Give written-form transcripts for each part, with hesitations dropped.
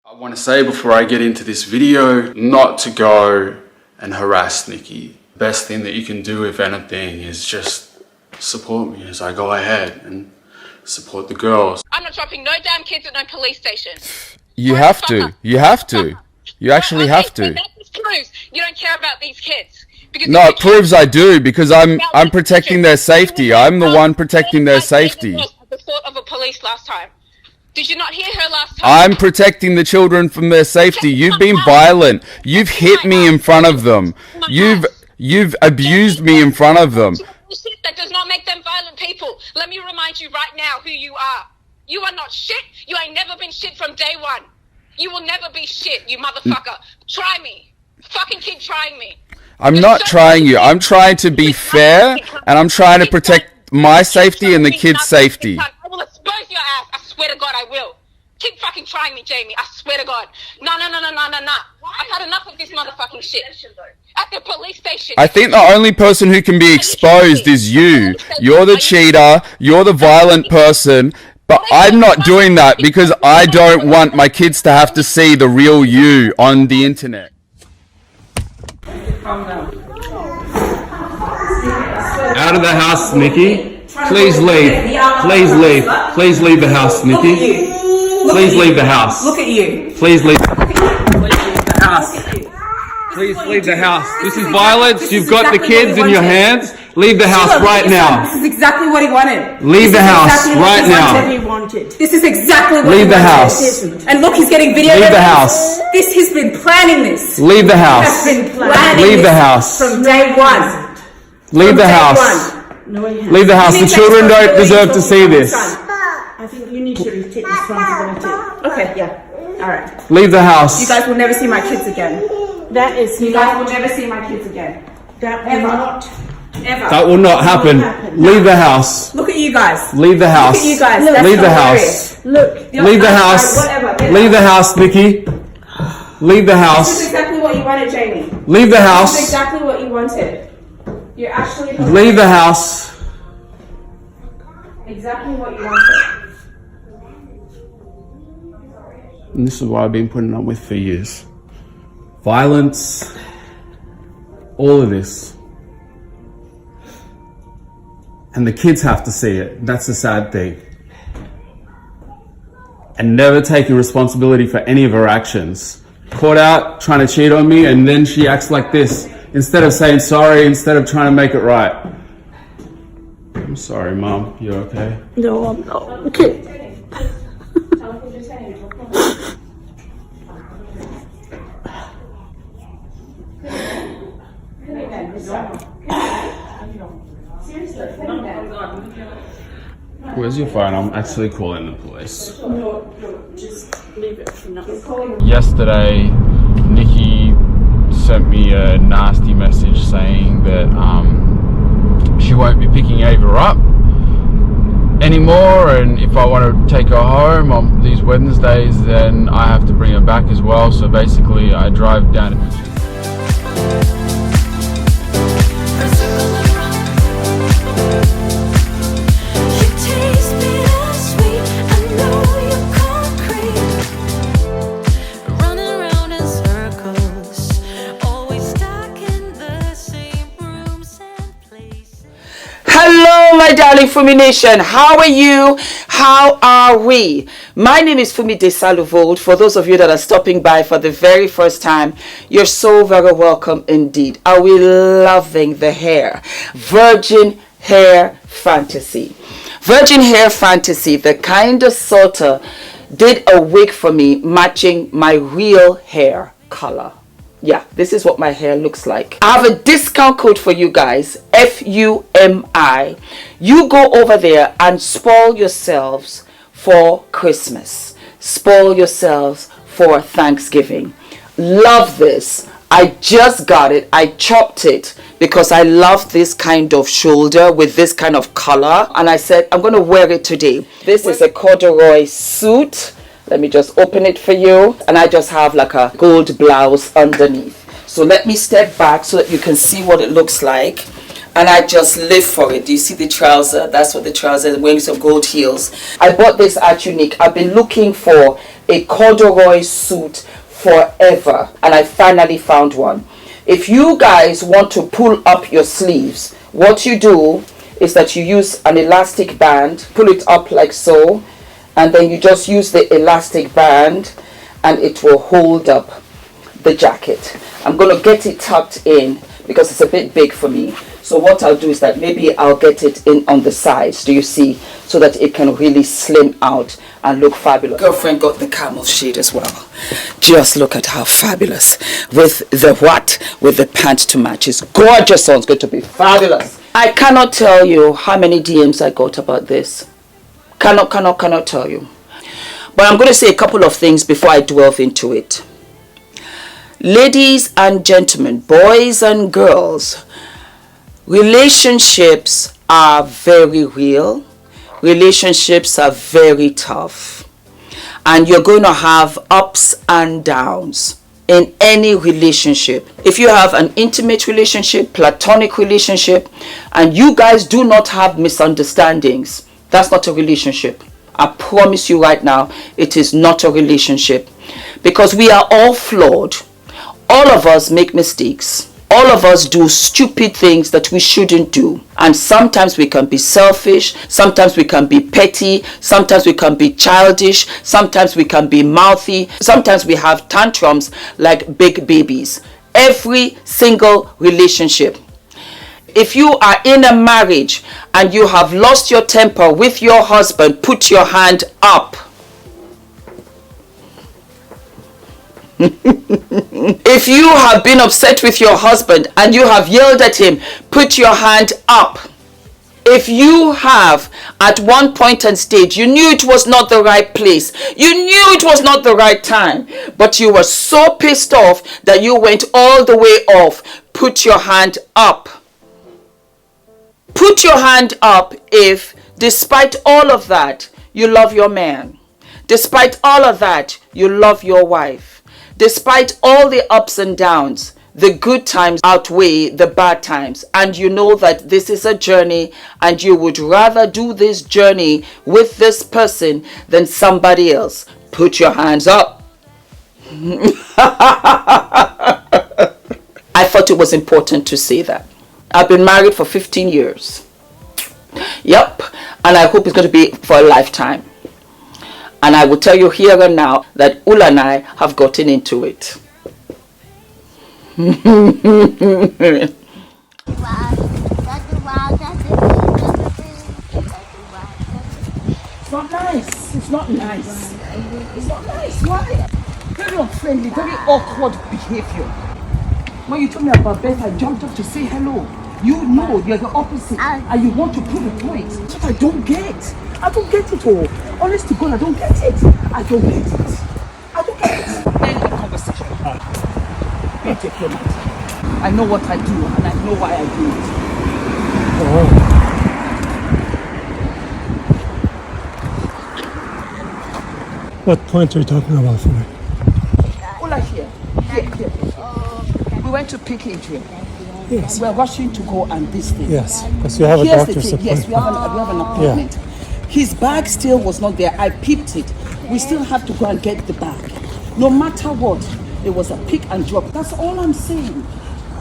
I want to say before I get into this video, not to go and harass Nikki. Best thing that you can do, if anything, is just support me as I go ahead and support the girls. I'm not dropping no damn kids at no police station. You have to. You have to. You actually have to. That just proves you don't care about these kids. No, it proves I do, because I'm protecting their safety. I'm the one protecting their safety. The thought of a police last time. Did you not hear her last time? I'm protecting the children from their safety. You've been violent. You've hit me in front of them. You've abused me in front of them. That does not make them violent people. Let me remind you right now who you are. You are not shit. You ain't never been shit from day one. You will never be shit, you motherfucker. Try me. Fucking keep trying me. I'm not trying you. I'm trying to be fair, and I'm trying to protect my safety and the kids' safety. I will expose your ass. I swear to God I will. Keep fucking trying me, Jamie. I swear to God. No. I've had enough of this motherfucking shit. At the police station. I think the only person who can be exposed is you. You're the cheater. You're the violent person. But I'm not doing that because I don't want my kids to have to see the real you on the internet. Out of the house, Nikki. Please leave. Please leave. Please leave the house, Nikki. Please leave the house. Look at you. Please leave the house. Please leave the house. This is violence. You've got the kids in your hands. Leave the house right now. This is exactly what he wanted. Leave the house right now. This is exactly what Leave the house. And look, he's getting video. Leave the house. This has been planning this. Leave the house. Has been planning Leave the this house. from day one. Leave the house. Leave the house. The children don't deserve to see this. I think you need to take responsibility. Okay, yeah. All right. Leave the house. You guys will never see my kids again. That is You guys will never see my kids again. that will not Ever. That will not happen. Leave the house. Look at you guys. Leave the house. Look at you guys. That's Leave the hilarious. house. look. Leave the house. Whatever. Leave the house, Nikki. Leave the This is house. exactly what you wanted, Jamie. Leave the This is house. exactly what you wanted. You're actually Leave the house. exactly what you wanted. And this is what I've been putting up with for years. Violence. All of this. And the kids have to see it. That's the sad thing. And never taking responsibility for any of her actions. Caught out trying to cheat on me, and then she acts like this. Instead of saying sorry, instead of trying to make it right. I'm sorry, Mom. You okay? No, I'm not. Okay. Where's your phone? I'm actually calling the police. No, just leave it for now. Yesterday, Nikki sent me a nasty message saying that she won't be picking Ava up anymore, and if I want to take her home on these Wednesdays, then I have to bring her back as well. So basically, I drive down to Hello, my darling Fumi Nation. How are you? How are we? My name is Fumidesaluvold. For those of you that are stopping by for the very first time, you're so very welcome indeed. Are we loving the hair? Virgin hair fantasy. Virgin hair fantasy, the kind of sorta did a wig for me matching my real hair color. Yeah, this is what my hair looks like. I have a discount code for you guys, FUMI. You go over there and spoil yourselves for Christmas. Spoil yourselves for Thanksgiving. Love this. I just got it. I chopped it because I love this kind of shoulder with this kind of color. And I said, I'm going to wear it today. This is a corduroy suit. Let me just open it for you. And I just have like a gold blouse underneath. So let me step back so that you can see what it looks like. and I just live for it. Do you see the trouser? That's what the trouser is, wearing some gold heels. I bought this at Unique. I've been looking for a corduroy suit forever, and I finally found one. If you guys want to pull up your sleeves, what you do is that you use an elastic band, pull it up like so, and then you just use the elastic band and it will hold up the jacket. I'm going to get it tucked in because it's a bit big for me. So what I'll do is that maybe I'll get it in on the sides, do you see, so that it can really slim out and look fabulous. Girlfriend got the camel shade as well. Just look at how fabulous. With the what? With the pants to match. It's gorgeous, so it's going to be fabulous. I cannot tell you how many DMs I got about this. Cannot tell you. But I'm going to say a couple of things before I delve into it. Ladies and gentlemen, boys and girls, relationships are very real. Relationships are very tough. And you're going to have ups and downs in any relationship. If you have an intimate relationship, platonic relationship, and you guys do not have misunderstandings, that's not a relationship. I promise you right now, it is not a relationship. Because we are all flawed. All of us make mistakes. All of us do stupid things that we shouldn't do. And sometimes we can be selfish. Sometimes we can be petty. Sometimes we can be childish. Sometimes we can be mouthy. Sometimes we have tantrums like big babies. Every single relationship. If you are in a marriage and you have lost your temper with your husband, put your hand up. If you have been upset with your husband and you have yelled at him, put your hand up. If you have at one point and stage, you knew it was not the right place, you knew it was not the right time, but you were so pissed off that you went all the way off, put your hand up. Put your hand up if, despite all of that, you love your man. Despite all of that, you love your wife. Despite all the ups and downs, the good times outweigh the bad times. And you know that this is a journey and you would rather do this journey with this person than somebody else. Put your hands up. I thought it was important to say that. I've been married for 15 years. Yep. And I hope it's going to be for a lifetime. And I will tell you here and now that Ula and I have gotten into it. It's not nice. It's not nice. It's not nice. Why? Very unfriendly, very awkward behavior. When you told me about Beth, I jumped up to say hello. You know you're the opposite and you want to prove a point. That's what I don't get. I don't get it all. Honest to God, I don't get it. I don't get it. I don't get it. End of conversation. Be a diplomat. I know what I do and I know why I do it. What point are you talking about for me? Ola here. Here. We went to pick Adrian. Yes. We're rushing to go and this thing. Yes, because you have a Here's doctor's the thing. appointment. Yes, we have an appointment. Yeah. His bag still was not there. I peeped it. We still have to go and get the bag. No matter what, it was a pick and drop. That's all I'm saying.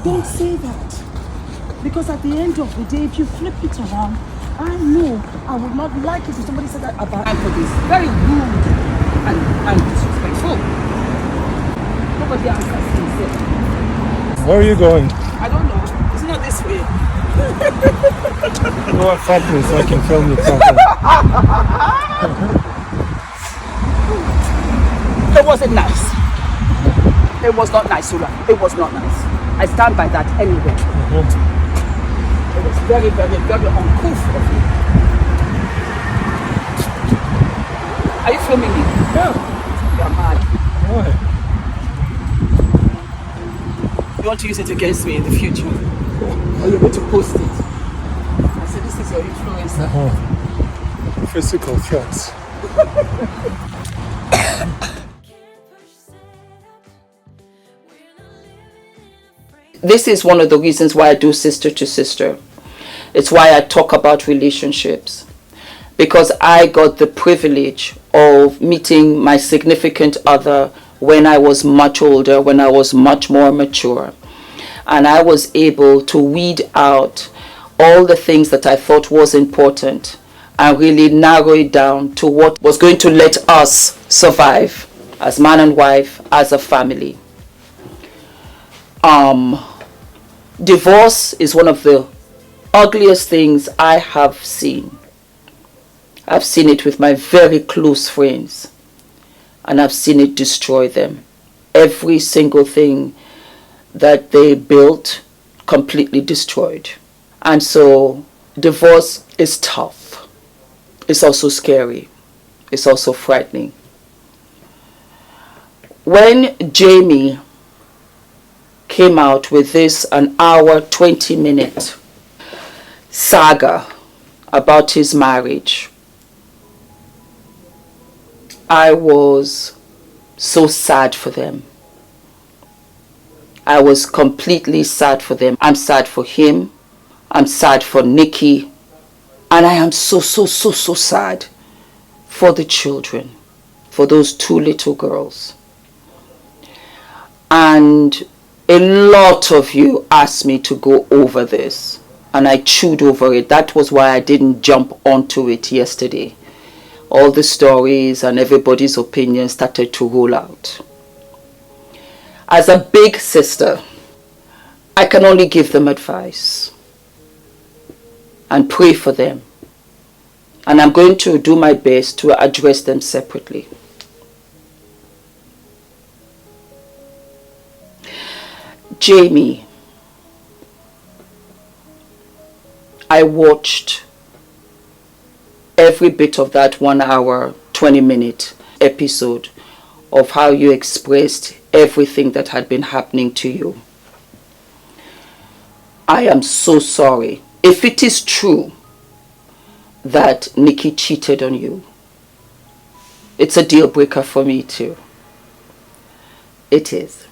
Don't say that. Because at the end of the day, if you flip it around, I know I would not like it if somebody said that about for this. Very rude and disrespectful. Nobody answers himself. Where are you going? I don't know. It's not this way. You are fighting so I can film you properly. It wasn't nice. It was not nice, Sula. It was not nice. I stand by that anyway. It was very, very, very uncouth of you. Are you filming me? Yeah. You're mad. Why? You want to use it against me in the future? Or you're going to post it? I said, this is your influencer. Physical threats. This is one of the reasons why I do sister to sister. It's why I talk about relationships. Because I got the privilege of meeting my significant other when I was much older, when I was much more mature. And I was able to weed out all the things that I thought was important and really narrow it down to what was going to let us survive as man and wife, as a family. Divorce is one of the ugliest things I have seen. I've seen it with my very close friends, and I've seen it destroy them. Every single thing that they built, completely destroyed. And so divorce is tough. It's also scary. It's also frightening. When Jamie came out with this an hour, 20-minute saga about his marriage, I was so sad for them. I was completely sad for them. I'm sad for him. I'm sad for Nikki. And I am so sad for the children, for those 2 little girls. And a lot of you asked me to go over this, and I chewed over it. That was why I didn't jump onto it yesterday. All the stories and everybody's opinion started to roll out. As a big sister, I can only give them advice and pray for them. And I'm going to do my best to address them separately. Jamie, I watched every bit of that 1 hour, 20-minute episode of how you expressed everything that had been happening to you. I am so sorry. If it is true that Nikki cheated on you, it's a deal breaker for me too. It is.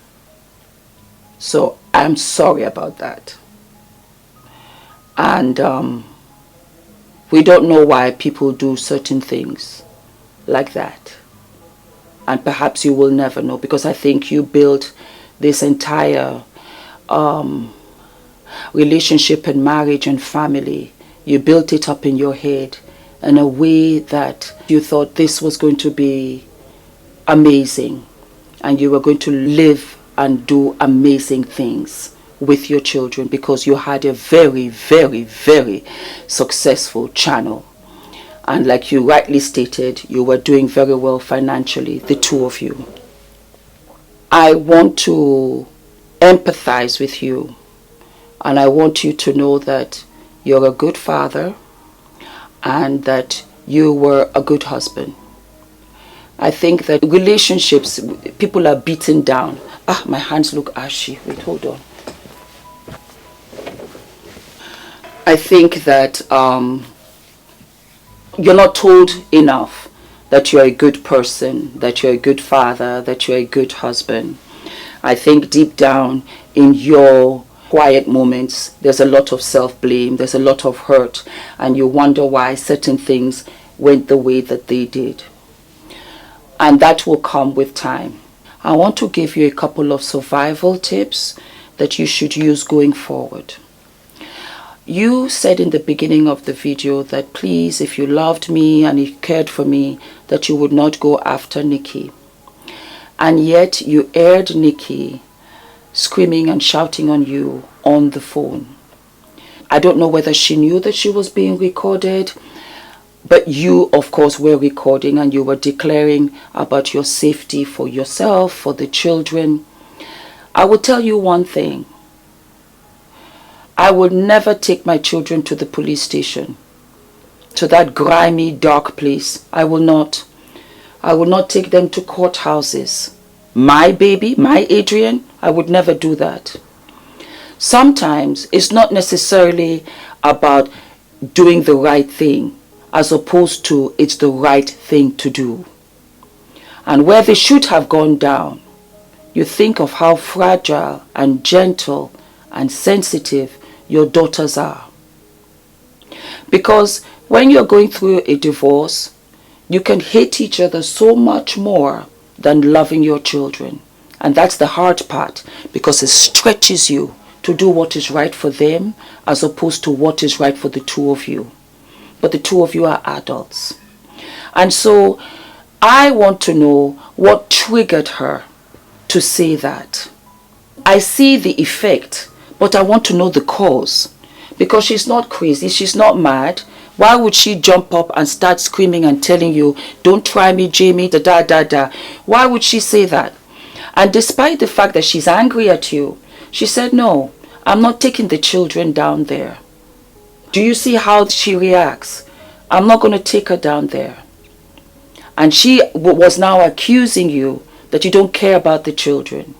So I'm sorry about that. And we don't know why people do certain things like that. And perhaps you will never know, because I think you built this entire relationship and marriage and family. You built it up in your head in a way that you thought this was going to be amazing, and you were going to live and do amazing things with your children because you had a very, very, very successful channel. And like you rightly stated, you were doing very well financially, the two of you. I want to empathize with you, and I want you to know that you're a good father and that you were a good husband. I think that relationships, people are beaten down. My hands look ashy. Wait, hold on. I think that you're not told enough that you're a good person, that you're a good father, that you're a good husband. I think deep down in your quiet moments, there's a lot of self-blame, there's a lot of hurt, and you wonder why certain things went the way that they did. And that will come with time. I want to give you a couple of survival tips that you should use going forward. You said in the beginning of the video that please, if you loved me and you cared for me, that you would not go after Nikki. And yet you aired Nikki screaming and shouting on you on the phone. I don't know whether she knew that she was being recorded, but you, of course, were recording and you were declaring about your safety for yourself, for the children. I will tell you one thing. I would never take my children to the police station, to that grimy, dark place. I will not. I will not take them to courthouses. My baby, my Adrian, I would never do that. Sometimes it's not necessarily about doing the right thing, as opposed to it's the right thing to do. And where they should have gone down, you think of how fragile and gentle and sensitive your daughters are. Because when you're going through a divorce, you can hate each other so much more than loving your children. And that's the hard part, because it stretches you to do what is right for them as opposed to what is right for the two of you. But the two of you are adults. And so I want to know what triggered her to say that. I see the effect, but I want to know the cause. Because she's not crazy, she's not mad. Why would she jump up and start screaming and telling you, don't try me, Jamie, da da da da? Why would she say that? And despite the fact that she's angry at you, she said, no, I'm not taking the children down there. Do you see how she reacts? I'm not going to take her down there. And she was now accusing you that you don't care about the children.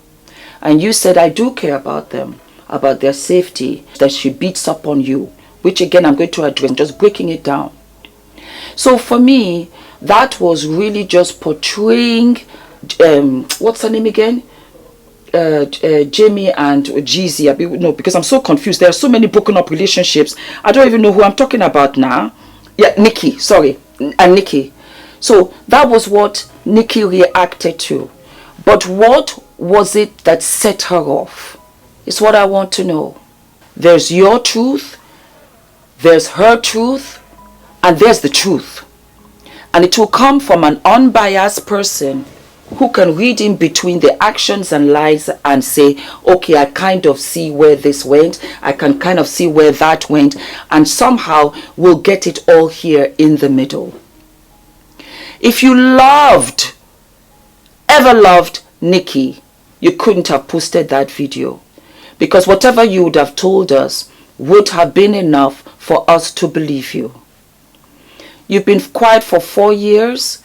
And you said, I do care about them, about their safety, that she beats up on you, which again I'm going to address, just breaking it down. So for me, that was really just portraying, what's her name again? Jamie and Jizia. No, because I'm so confused. There are so many broken up relationships. I don't even know who I'm talking about now. Yeah, Nikki, sorry. And Nikki. So that was what Nikki reacted to. But what was it that set her off? It's what I want to know. There's your truth, there's her truth, and there's the truth. And it will come from an unbiased person who can read in between the actions and lies and say, okay, I kind of see where this went, I can kind of see where that went, and somehow we'll get it all here in the middle. If you ever loved Nikki, you couldn't have posted that video, because whatever you would have told us would have been enough for us to believe you. You've been quiet for 4 years,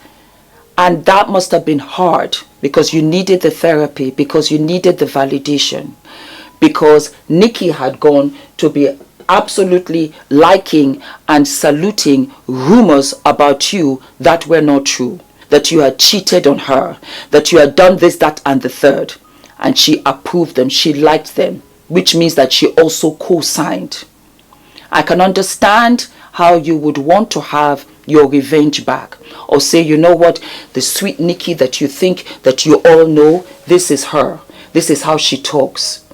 and that must have been hard, because you needed the therapy, because you needed the validation, because Nikki had gone to be absolutely liking and saluting rumors about you that were not true, that you had cheated on her, that you had done this, that, and the third. And she approved them, she liked them, which means that she also co-signed. I can understand how you would want to have your revenge back, or say, you know what, the sweet Nikki that you think that you all know, this is her, this is how she talks.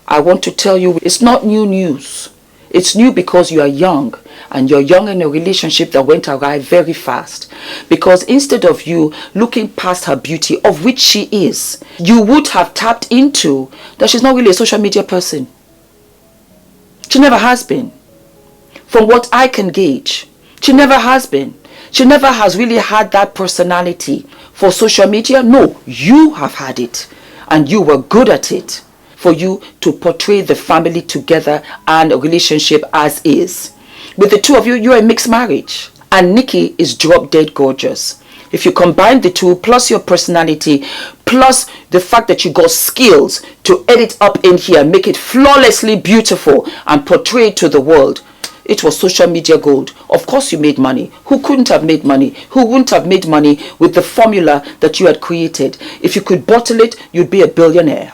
I want to tell you, it's not new news. It's new because you are young, and you're young in a relationship that went awry very fast. Because instead of you looking past her beauty, of which she is, you would have tapped into that she's not really a social media person. She never has been. From what I can gauge, she never has been. She never has really had that personality for social media. No, you have had it, and you were good at it, for you to portray the family together and a relationship as is. With the two of you, you're a mixed marriage. And Nikki is drop dead gorgeous. If you combine the two, plus your personality, plus the fact that you got skills to edit up in here, make it flawlessly beautiful and portray it to the world, it was social media gold. Of course you made money. Who couldn't have made money? Who wouldn't have made money with the formula that you had created? If you could bottle it, you'd be a billionaire.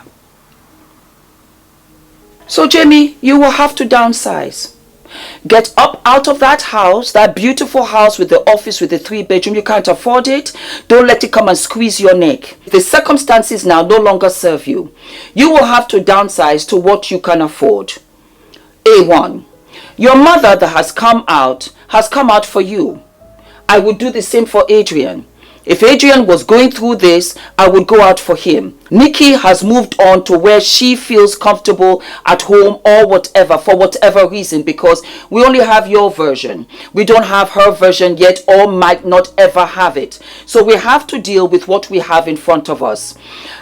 So Jamie, you will have to downsize. Get up out of that house, that beautiful house with the office with the 3-bedroom. You can't afford it. Don't let it come and squeeze your neck. The circumstances now no longer serve you. You will have to downsize to what you can afford. A1. Your mother that has come out for you. I would do the same for Adrian. If Adrian was going through this, I would go out for him. Nikki has moved on to where she feels comfortable at home or whatever, for whatever reason, because we only have your version. We don't have her version yet, or might not ever have it. So we have to deal with what we have in front of us.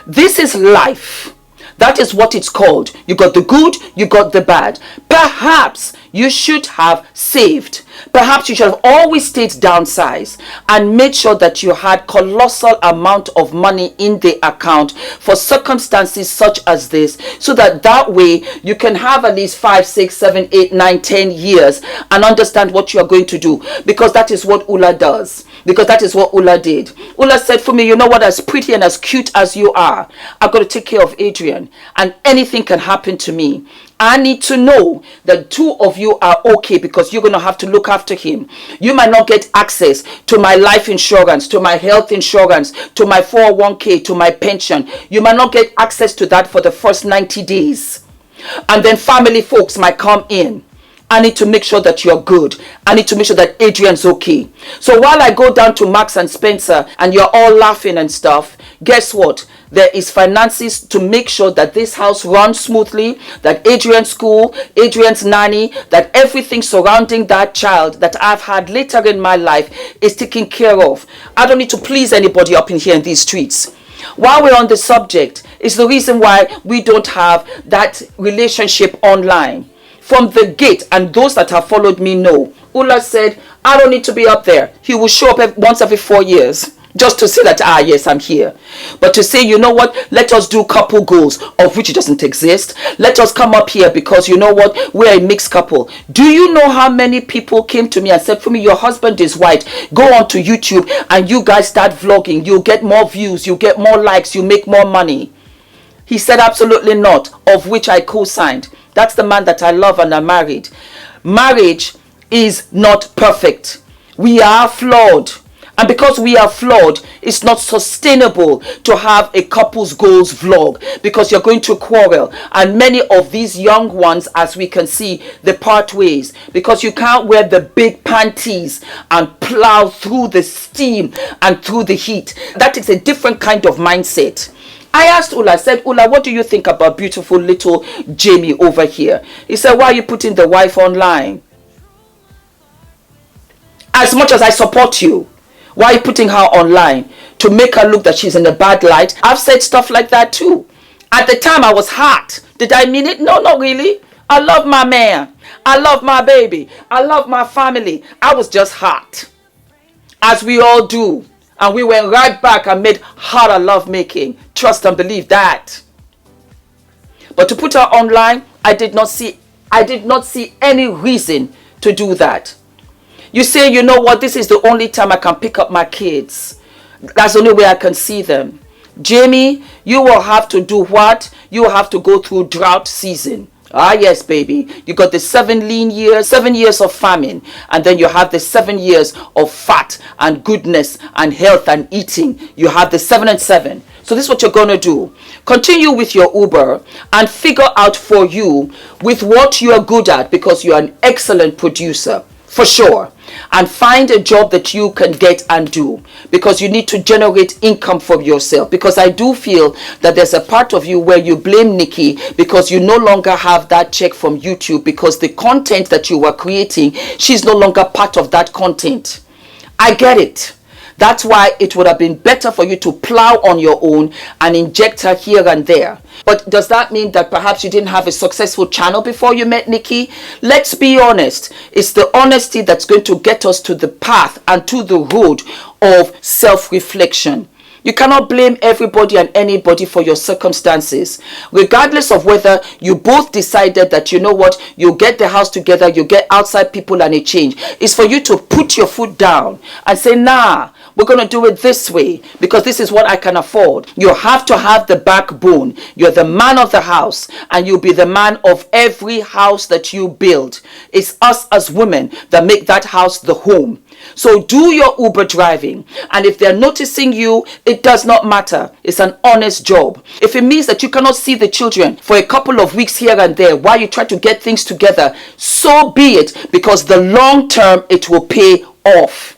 This is life. That is what it's called. You got the good, you got the bad. Perhaps you should have saved. Perhaps you should have always stayed downsized and made sure that you had colossal amount of money in the account for circumstances such as this, so that way you can have at least 5, 6, 7, 8, 9, 10 years and understand what you are going to do, because that is what Ula does. Because that is what Ula did. Ula said, for me, you know what, as pretty and as cute as you are, I've got to take care of Adrian, and anything can happen to me. I need to know that two of you are okay, because you're going to have to look after him. You might not get access to my life insurance, to my health insurance, to my 401k, to my pension. You might not get access to that for the first 90 days. And then family folks might come in. I need to make sure that you're good. I need to make sure that Adrian's okay. So while I go down to Marks and Spencer and you're all laughing and stuff, guess what? There is finances to make sure that this house runs smoothly, that Adrian's school, Adrian's nanny, that everything surrounding that child that I've had later in my life is taken care of. I don't need to please anybody up in here in these streets. While we're on the subject, it's the reason why we don't have that relationship online. From the gate, and those that have followed me know, Ula said, I don't need to be up there. He will show up once every 4 years just to say that, yes, I'm here. But to say, you know what, let us do couple goals, of which it doesn't exist. Let us come up here because, you know what, we're a mixed couple. Do you know how many people came to me and said, Fumi, your husband is white. Go on to YouTube and you guys start vlogging. You'll get more views. You get more likes. You make more money. He said, absolutely not, of which I co-signed. That's the man that I love and I'm married. Marriage is not perfect. We are flawed. And because we are flawed, it's not sustainable to have a couple's goals vlog, because you're going to quarrel. And many of these young ones, as we can see, they part ways because you can't wear the big panties and plow through the steam and through the heat. That is a different kind of mindset. I asked Ula, I said, Ula, what do you think about beautiful little Jamie over here? He said, why are you putting the wife online? As much as I support you, why are you putting her online? To make her look that she's in a bad light? I've said stuff like that too. At the time I was hot. Did I mean it? No, not really. I love my man. I love my baby. I love my family. I was just hot. As we all do. And we went right back and made harder love making. Trust and believe that. But to put her online, I did not see any reason to do that. You say, you know what, this is the only time I can pick up my kids. That's the only way I can see them. Jamie, you will have to do what? You will have to go through drought season. Ah, yes, baby. You got the 7 lean years, 7 years of famine. And then you have the 7 years of fat and goodness and health and eating. You have the 7 and 7. So this is what you're going to do. Continue with your Uber and figure out for you with what you are good at, because you're an excellent producer. For sure. And find a job that you can get and do, because you need to generate income for yourself. Because I do feel that there's a part of you where you blame Nikki because you no longer have that check from YouTube, because the content that you were creating, she's no longer part of that content. I get it. That's why it would have been better for you to plow on your own and inject her here and there. But does that mean that perhaps you didn't have a successful channel before you met Nikki? Let's be honest. It's the honesty that's going to get us to the path and to the road of self-reflection. You cannot blame everybody and anybody for your circumstances, regardless of whether you both decided that, you know what, you get the house together, you get outside people and a change. It's for you to put your foot down and say, nah, we're going to do it this way because this is what I can afford. You have to have the backbone. You're the man of the house and you'll be the man of every house that you build. It's us as women that make that house the home. So do your Uber driving, and if they're noticing you, it does not matter. It's an honest job. If it means that you cannot see the children for a couple of weeks here and there while you try to get things together, so be it, because the long term it will pay off.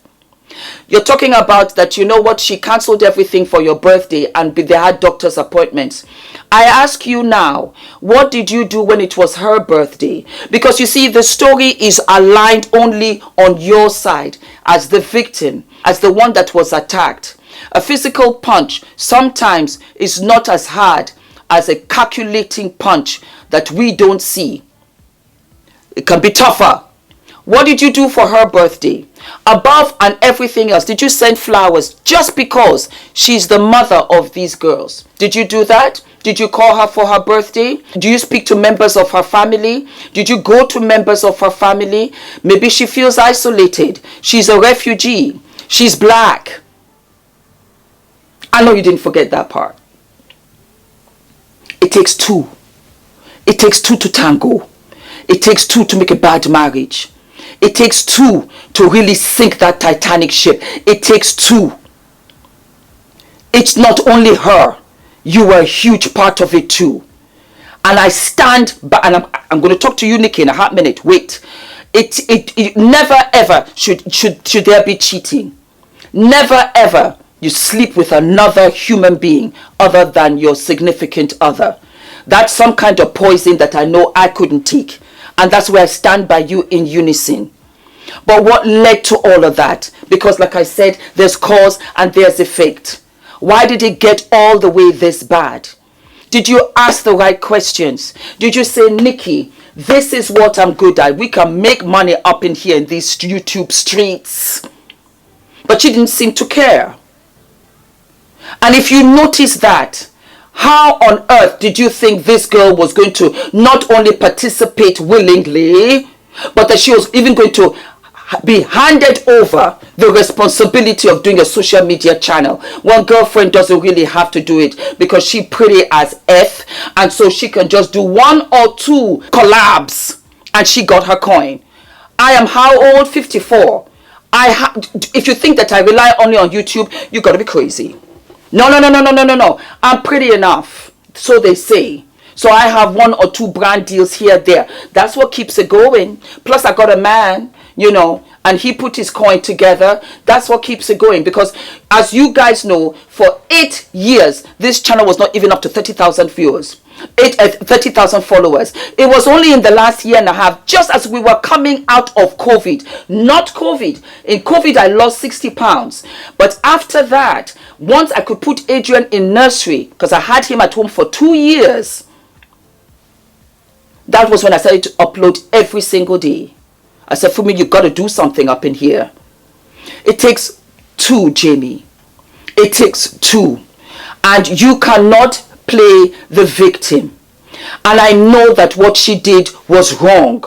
You're talking about that, you know what, she cancelled everything for your birthday and they had doctor's appointments. I ask you now, what did you do when it was her birthday? Because you see, the story is aligned only on your side as the victim, as the one that was attacked. A physical punch sometimes is not as hard as a calculating punch that we don't see. It can be tougher. What did you do for her birthday? Above and everything else, did you send flowers just because she's the mother of these girls? Did you do that? Did you call her for her birthday? Do you speak to members of her family? Did you go to members of her family? Maybe she feels isolated. She's a refugee. She's black. I know you didn't forget that part. It takes two. It takes two to tango. It takes two to make a bad marriage. It takes two to really sink that Titanic ship. It takes two. It's not only her. You were a huge part of it too. And I stand by, and I'm going to talk to you, Nikki, in a hot minute. Wait. It never ever should there be cheating. Never ever you sleep with another human being other than your significant other. That's some kind of poison that I know I couldn't take. And that's where I stand by you in unison. But what led to all of that? Because like I said, there's cause and there's effect. Why did it get all the way this bad? Did you ask the right questions? Did you say, Nikki, this is what I'm good at. We can make money up in here in these YouTube streets. But she didn't seem to care. And if you notice that, how on earth did you think this girl was going to not only participate willingly, but that she was even going to be handed over the responsibility of doing a social media channel? One girlfriend doesn't really have to do it because she pretty as F, and so she can just do 1 or 2 collabs and she got her coin. I am how old? 54. If you think that I rely only on YouTube, you gotta be crazy. No. I'm pretty enough, so they say. So I have 1 or 2 brand deals here, there. That's what keeps it going. Plus I got a man, you know, and he put his coin together. That's what keeps it going. Because as you guys know, for 8 years, this channel was not even up to 30,000 viewers. 30,000 followers. It was only in the last year and a half, just as we were coming out of COVID. Not COVID. In COVID, I lost 60 pounds. But after that, once I could put Adrian in nursery, because I had him at home for 2 years, that was when I started to upload every single day. I said, Fumi, you've got to do something up in here. It takes 2, Jamie. It takes 2. And you cannot play the victim. And I know that what she did was wrong.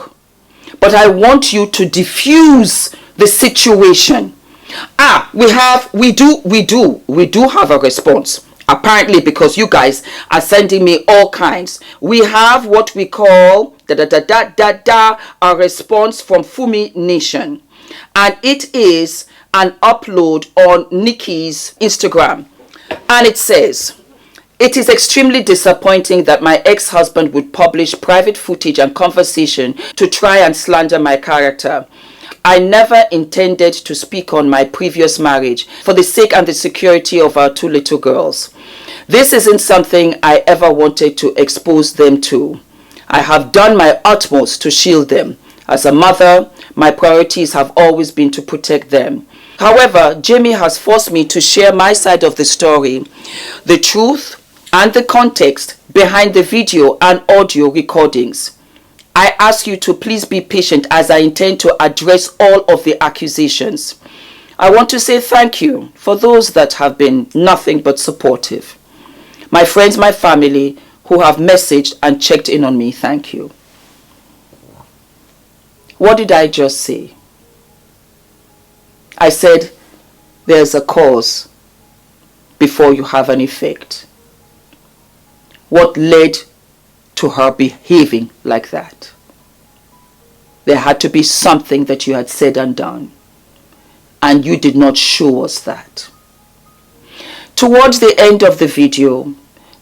But I want you to diffuse the situation. We do have a response. Apparently, because you guys are sending me all kinds. We have what we call a response from Fumi Nation. And it is an upload on Nikki's Instagram. And it says, it is extremely disappointing that my ex-husband would publish private footage and conversation to try and slander my character. I never intended to speak on my previous marriage for the sake and the security of our 2 little girls. This isn't something I ever wanted to expose them to. I have done my utmost to shield them. As a mother, my priorities have always been to protect them. However, Jamie has forced me to share my side of the story, the truth and the context behind the video and audio recordings. I ask you to please be patient as I intend to address all of the accusations. I want to say thank you for those that have been nothing but supportive. My friends, my family who have messaged and checked in on me, thank you. What did I just say? I said there's a cause before you have an effect. What led to her behaving like that? There had to be something that you had said and done, and you did not show us that. Towards the end of the video,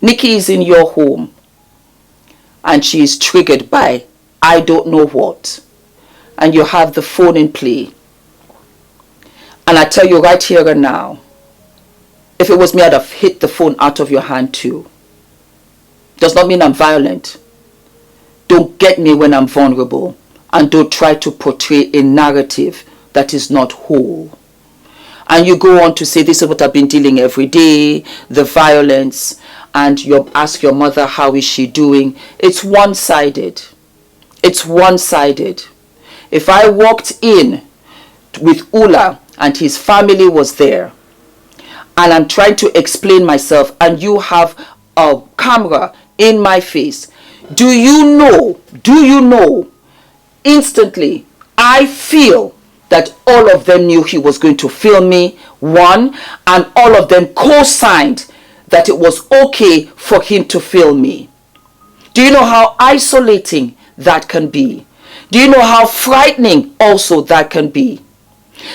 Nikki is in your home and she is triggered by I don't know what, and you have the phone in play. And I tell you right here and now, if it was me, I'd have hit the phone out of your hand too. Does not mean I'm violent. Don't get me when I'm vulnerable, and don't try to portray a narrative that is not whole. And you go on to say, this is what I've been dealing every day, the violence, and you ask your mother, how is she doing? It's one-sided. It's one-sided. If I walked in with Ula and his family was there, and I'm trying to explain myself, and you have a camera in my face, do you know, instantly, I feel that all of them knew he was going to film me, one, and all of them co-signed that it was okay for him to film me. Do you know how isolating that can be? Do you know how frightening also that can be?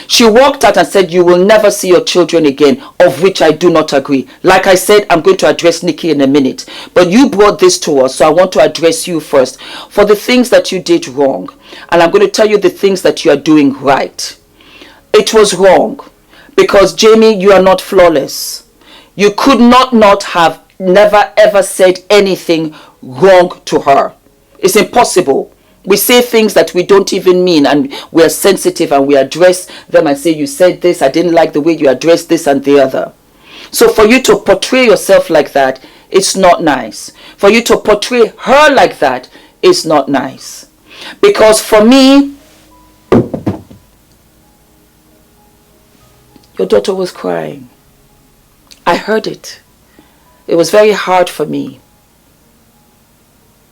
She walked out and said, you will never see your children again, of which I do not agree. Like I said, I'm going to address Nikki in a minute. But you brought this to us, so I want to address you first for the things that you did wrong. And I'm going to tell you the things that you are doing right. It was wrong because, Jamie, you are not flawless. You could not have never ever said anything wrong to her. It's impossible. We say things that we don't even mean, and we are sensitive, and we address them and say, you said this, I didn't like the way you addressed this and the other. So for you to portray yourself like that, it's not nice. For you to portray her like that, it's not nice. Because for me, your daughter was crying. I heard it. It was very hard for me.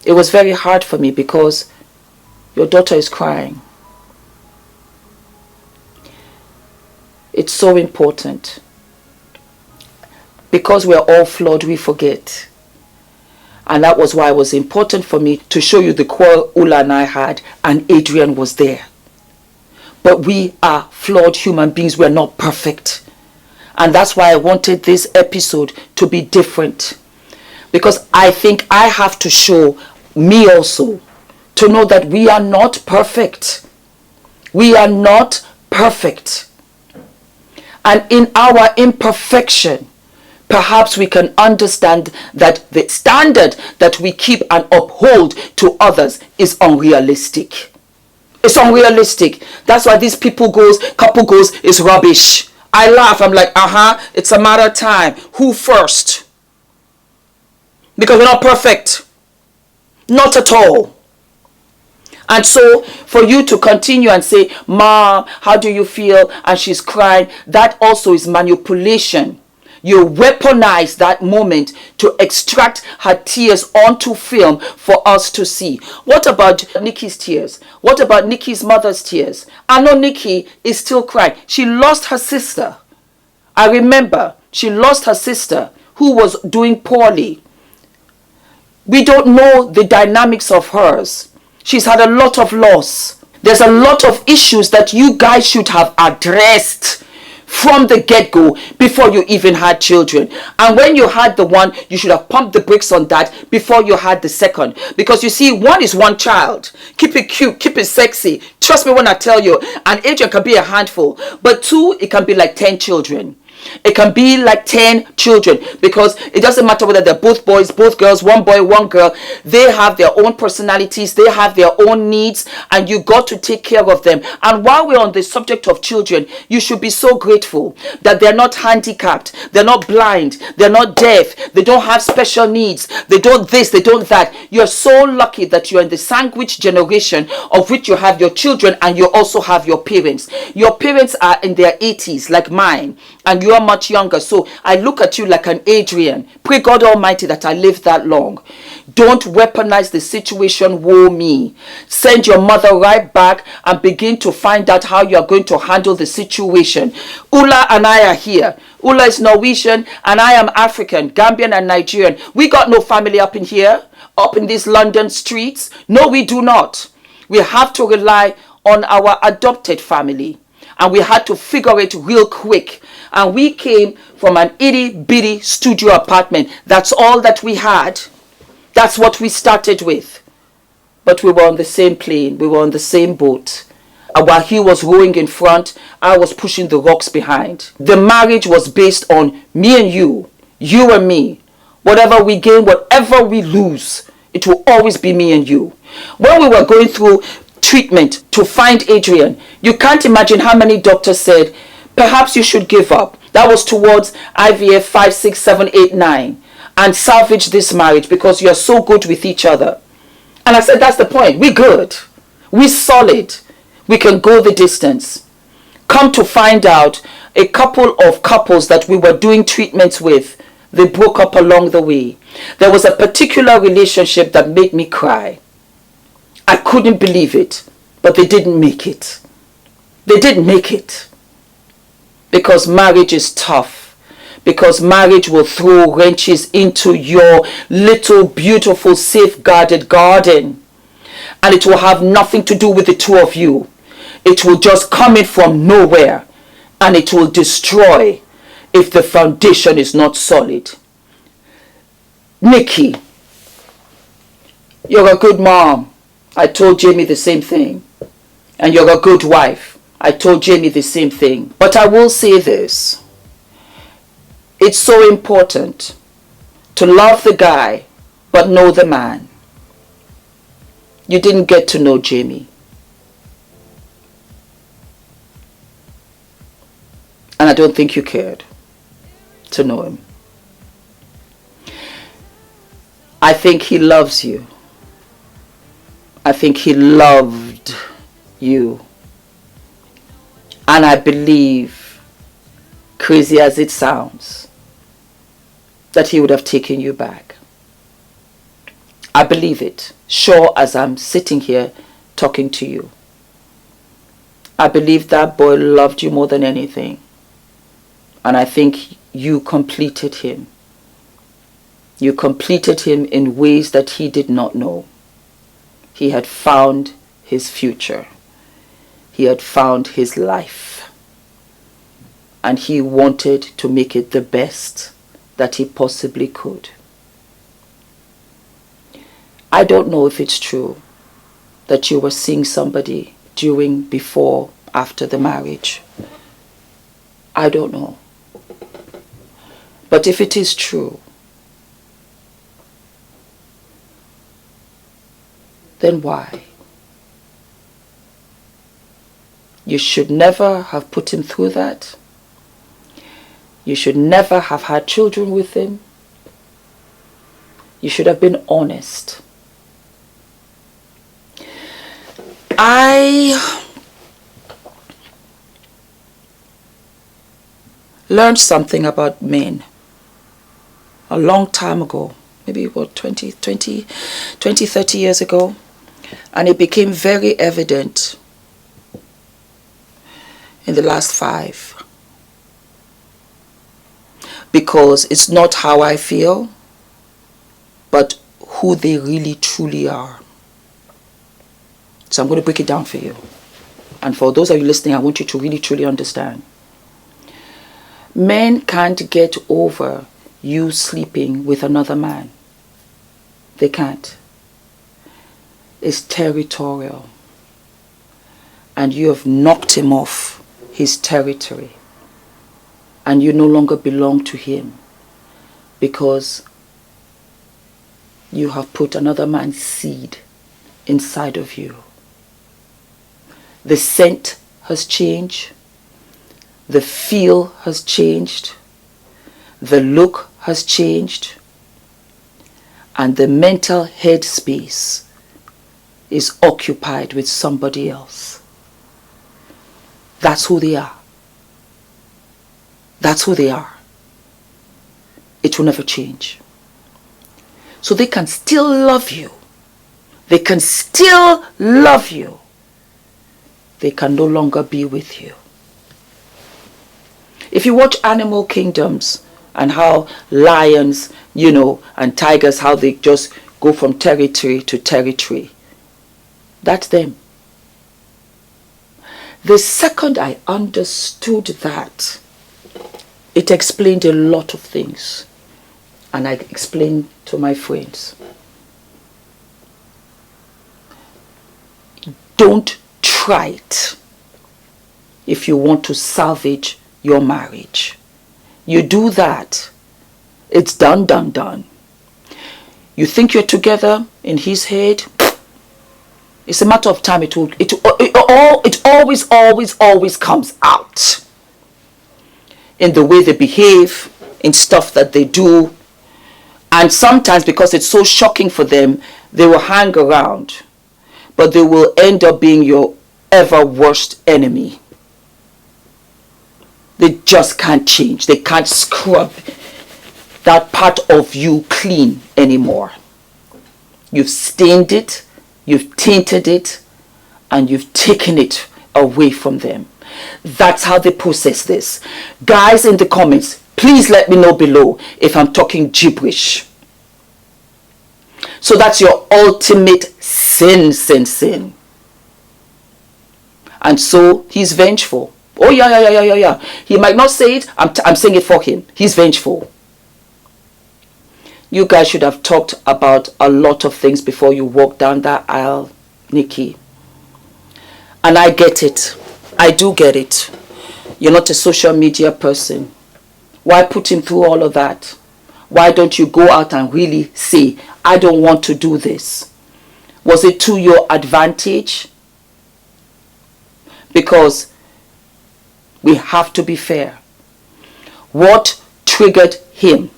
It was very hard for me because your daughter is crying. It's so important. Because we are all flawed, we forget. And that was why it was important for me to show you the quarrel Ula and I had, and Adrian was there. But we are flawed human beings. We are not perfect. And that's why I wanted this episode to be different. Because I think I have to show me also to know that we are not perfect. We are not perfect. And in our imperfection, perhaps we can understand that the standard that we keep and uphold to others is unrealistic. It's unrealistic. That's why these couple goes is rubbish. I laugh. I'm like, it's a matter of time. Who first? Because we're not perfect. Not at all. And so for you to continue and say, Mom, how do you feel? And she's crying. That also is manipulation. You weaponize that moment to extract her tears onto film for us to see. What about Nikki's tears? What about Nikki's mother's tears? I know Nikki is still crying. She lost her sister. I remember she lost her sister who was doing poorly. We don't know the dynamics of hers. She's had a lot of loss. There's a lot of issues that you guys should have addressed from the get-go before you even had children. And when you had the one, you should have pumped the brakes on that before you had the second. Because you see, one is one child. Keep it cute, keep it sexy. Trust me when I tell you, an Adrian can be a handful. But two, it can be like 10 children. It can be like 10 children, because it doesn't matter whether they're both boys, both girls, one boy, one girl. They have their own personalities, they have their own needs, and you got to take care of them. And while we're on the subject of children, you should be so grateful that they're not handicapped, they're not blind, they're not deaf, they don't have special needs, they don't this, they don't that. You're so lucky that you're in the sandwich generation of which you have your children and you also have your parents. Your parents are in their 80s like mine, and you are much younger. So I look at you like an Adrian. Pray God Almighty that I live that long. Don't weaponize the situation. Woe me. Send your mother right back and begin to find out how you are going to handle the situation. Ula and I are here. Ula is Norwegian and I am African, Gambian and Nigerian. We got no family up in here, up in these London streets. No, we do not. We have to rely on our adopted family. And we had to figure it real quick. And we came from an itty bitty studio apartment. That's all that we had. That's what we started with. But we were on the same plane. We were on the same boat. And while he was rowing in front, I was pushing the rocks behind. The marriage was based on me and you and me. Whatever we gain, whatever we lose, it will always be me and you. When we were going through treatment to find Adrian, you can't imagine how many doctors said, perhaps you should give up. That was towards IVF 5, 6, 7, 8, 9. And salvage this marriage because you're so good with each other. And I said, that's the point. We're good. We're solid. We can go the distance. Come to find out, a couple of couples that we were doing treatments with, they broke up along the way. There was a particular relationship that made me cry. I couldn't believe it, but they didn't make it. They didn't make it. Because marriage is tough. because marriage will throw wrenches into your little beautiful safeguarded garden, and it will have nothing to do with the two of you. It will just come in from nowhere, and it will destroy if the foundation is not solid. Nikki, you're a good mom. I told Jamie the same thing. And you're a good wife. I told Jamie the same thing. But I will say this. It's so important to love the guy, but know the man. You didn't get to know Jamie. And I don't think you cared to know him. I think he loves you. I think he loved you. And I believe, crazy as it sounds, that he would have taken you back. I believe it, sure as I'm sitting here talking to you. I believe that boy loved you more than anything. And I think you completed him. You completed him in ways that he did not know. He had found his future. He had found his life. And he wanted to make it the best that he possibly could. I don't know if it's true that you were seeing somebody during, before, after the marriage. I don't know. But if it is true, then why? You should never have put him through that. You should never have had children with him. You should have been honest. I learned something about men a long time ago, maybe about 20, 30 years ago, and it became very evident in the last 5. Because it's not how I feel, but who they really truly are. So I'm going to break it down for you. And for those of you listening, I want you to really truly understand. Men can't get over you sleeping with another man. They can't. It's territorial. And you have knocked him off his territory. And you no longer belong to him because you have put another man's seed inside of you. The scent has changed. The feel has changed. The look has changed. And the mental headspace is occupied with somebody else. That's who they are. That's who they are. It will never change. So they can still love you. They can still love you. They can no longer be with you. If you watch Animal Kingdoms and how lions, and tigers, how they just go from territory to territory, that's them. The second I understood that, it explained a lot of things. And I explained to my friends. Don't try it if you want to salvage your marriage. You do that, it's done, done, done. You think you're together in his head, it's a matter of time. It always comes out. In the way they behave, in stuff that they do. And sometimes because it's so shocking for them, they will hang around. But they will end up being your ever worst enemy. They just can't change. They can't scrub that part of you clean anymore. You've stained it, you've tainted it, and you've taken it away from them. That's how they process this. Guys in the comments, Please let me know below if I'm talking gibberish. So that's your ultimate sin. And so he's vengeful. Oh yeah. He might not say it. I'm saying it for him. He's vengeful. You guys should have talked about a lot of things before you walk down that aisle, Nikki. And I get it. I do get it. You're not a social media person. Why put him through all of that? Why don't you go out and really say, I don't want to do this? Was it to your advantage? Because we have to be fair. What triggered him?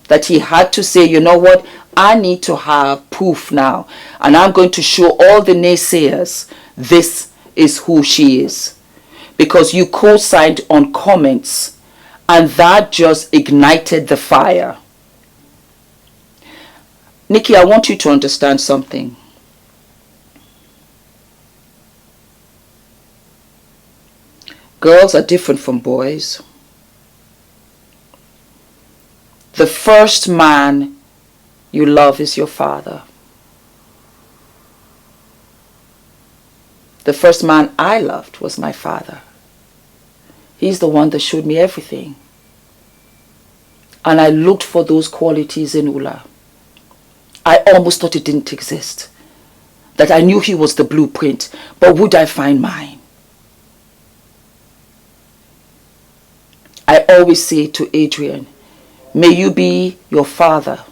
That he had to say, you know what? I need to have proof now. And I'm going to show all the naysayers this is who she is. Because you co-signed on comments. And that just ignited the fire. Nikki, I want you to understand something. Girls are different from boys. The first man you love is your father. The first man I loved was my father. He's the one that showed me everything. And I looked for those qualities in Ula. I almost thought it didn't exist. That I knew he was the blueprint, but would I find mine? I always say to Adrian, may you be your father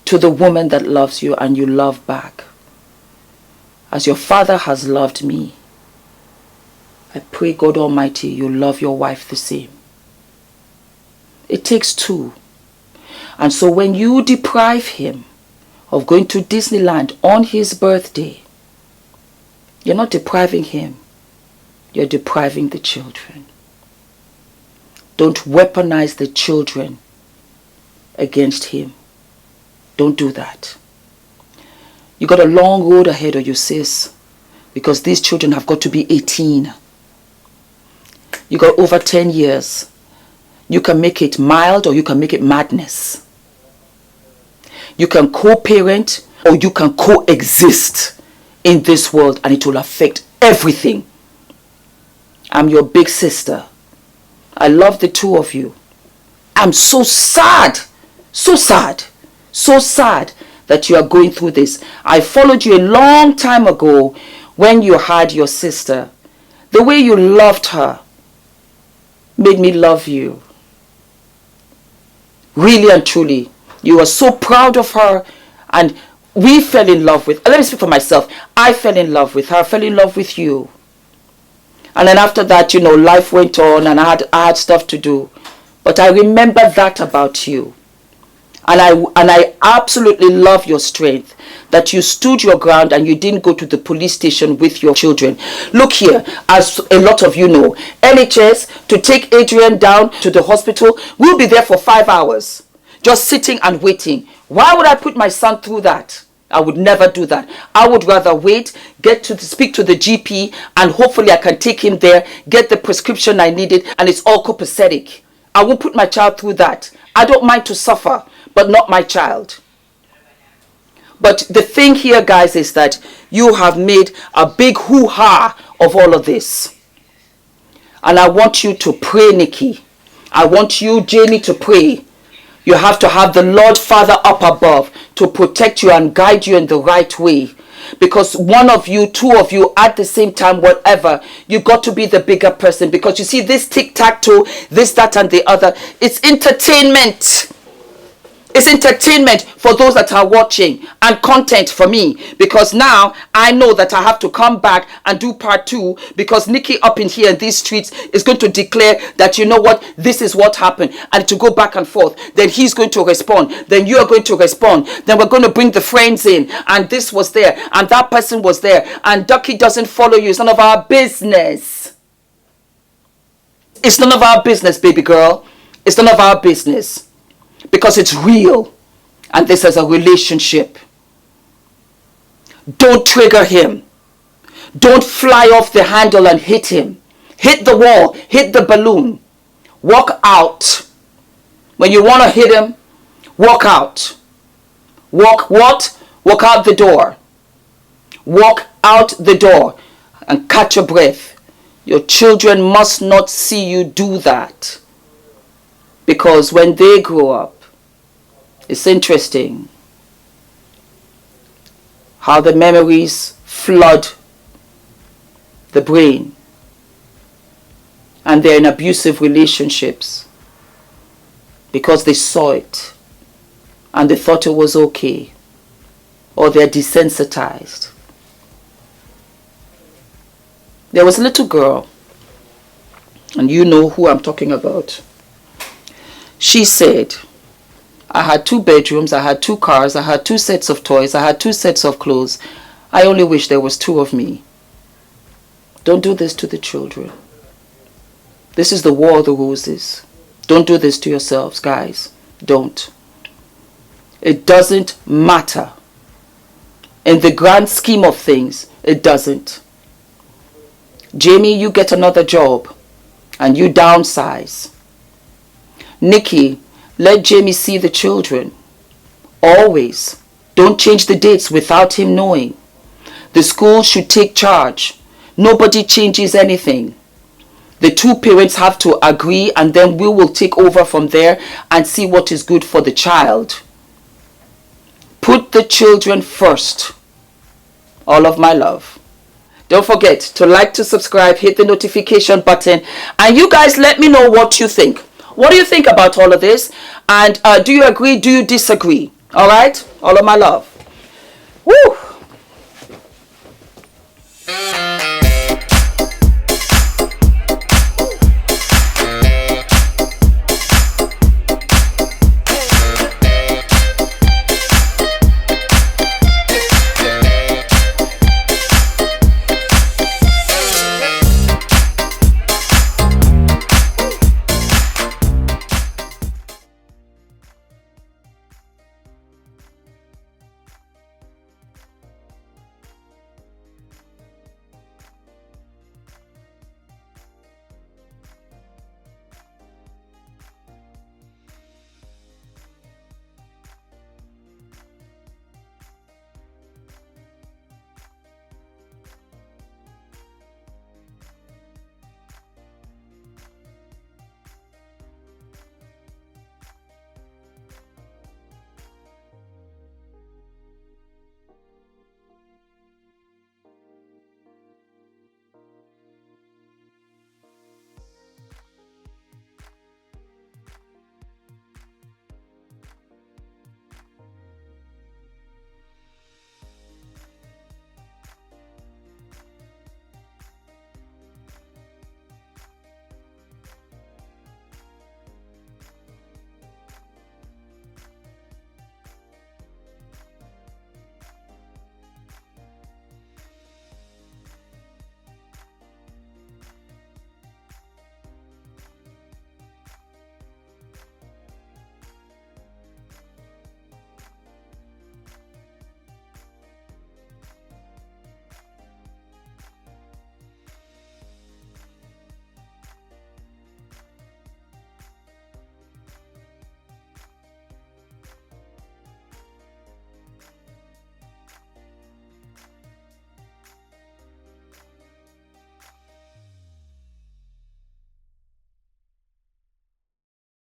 to the woman that loves you and you love back. As your father has loved me, I pray God Almighty you love your wife the same. It takes two. And so when you deprive him of going to Disneyland on his birthday, you're not depriving him, you're depriving the children. Don't weaponize the children against him. Don't do that. You got a long road ahead of you, sis, because these children have got to be 18. You got over 10 years. You can make it mild or you can make it madness. You can co-parent or you can coexist in this world and it will affect everything. I'm your big sister. I love the two of you. I'm so sad that you are going through this. I followed you a long time ago when you had your sister. The way you loved her made me love you. Really and truly. You were so proud of her and we fell in love with, let me speak for myself. I fell in love with her, I fell in love with you. And then after that, you know, life went on and I had stuff to do. But I remember that about you. And I absolutely love your strength. That you stood your ground and you didn't go to the police station with your children. Look here, as a lot of you know, NHS, to take Adrian down to the hospital, we'll be there for 5 hours. Just sitting and waiting. Why would I put my son through that? I would never do that. I would rather wait, get to speak to the GP, and hopefully I can take him there, get the prescription I needed, and it's all copacetic. I won't put my child through that. I don't mind to suffer, but not my child. But the thing here, guys, is that you have made a big hoo-ha of all of this. And I want you to pray, Nikki. I want you, Jamie, to pray. You have to have the Lord Father up above to protect you and guide you in the right way. Because one of you, two of you at the same time, whatever, you got to be the bigger person. Because you see, this tic-tac-toe, this, that, and the other, it's entertainment. It's entertainment for those that are watching and content for me. Because now I know that I have to come back and do part 2 because Nikki up in here in these streets is going to declare that, you know what, this is what happened, and to go back and forth. Then he's going to respond. Then you are going to respond. Then we're going to bring the friends in, and this was there and that person was there, and Ducky doesn't follow you. It's none of our business. It's none of our business, baby girl. It's none of our business. Because it's real. And this is a relationship. Don't trigger him. Don't fly off the handle and hit him. Hit the wall. Hit the balloon. Walk out. When you want to hit him, walk out. Walk what? Walk out the door. Walk out the door and catch your breath. Your children must not see you do that. Because when they grow up, it's interesting how the memories flood the brain. And they're in abusive relationships because they saw it and they thought it was okay, or they're desensitized. There was a little girl, and you know who I'm talking about. She said, I had 2 bedrooms, I had 2 cars, I had 2 sets of toys, I had 2 sets of clothes. I only wish there was 2 of me. Don't do this to the children. This is the war of the roses. Don't do this to yourselves, guys. Don't. It doesn't matter. In the grand scheme of things, it doesn't. Jamie, you get another job and you downsize. Nikki, let Jamie see the children. Always. Don't change the dates without him knowing. The school should take charge. Nobody changes anything. The 2 parents have to agree, and then we will take over from there and see what is good for the child. Put the children first. All of my love. Don't forget to like, to subscribe, hit the notification button, and you guys let me know what you think. What do you think about all of this? And do you agree? Do you disagree? All right? All of my love. Woo!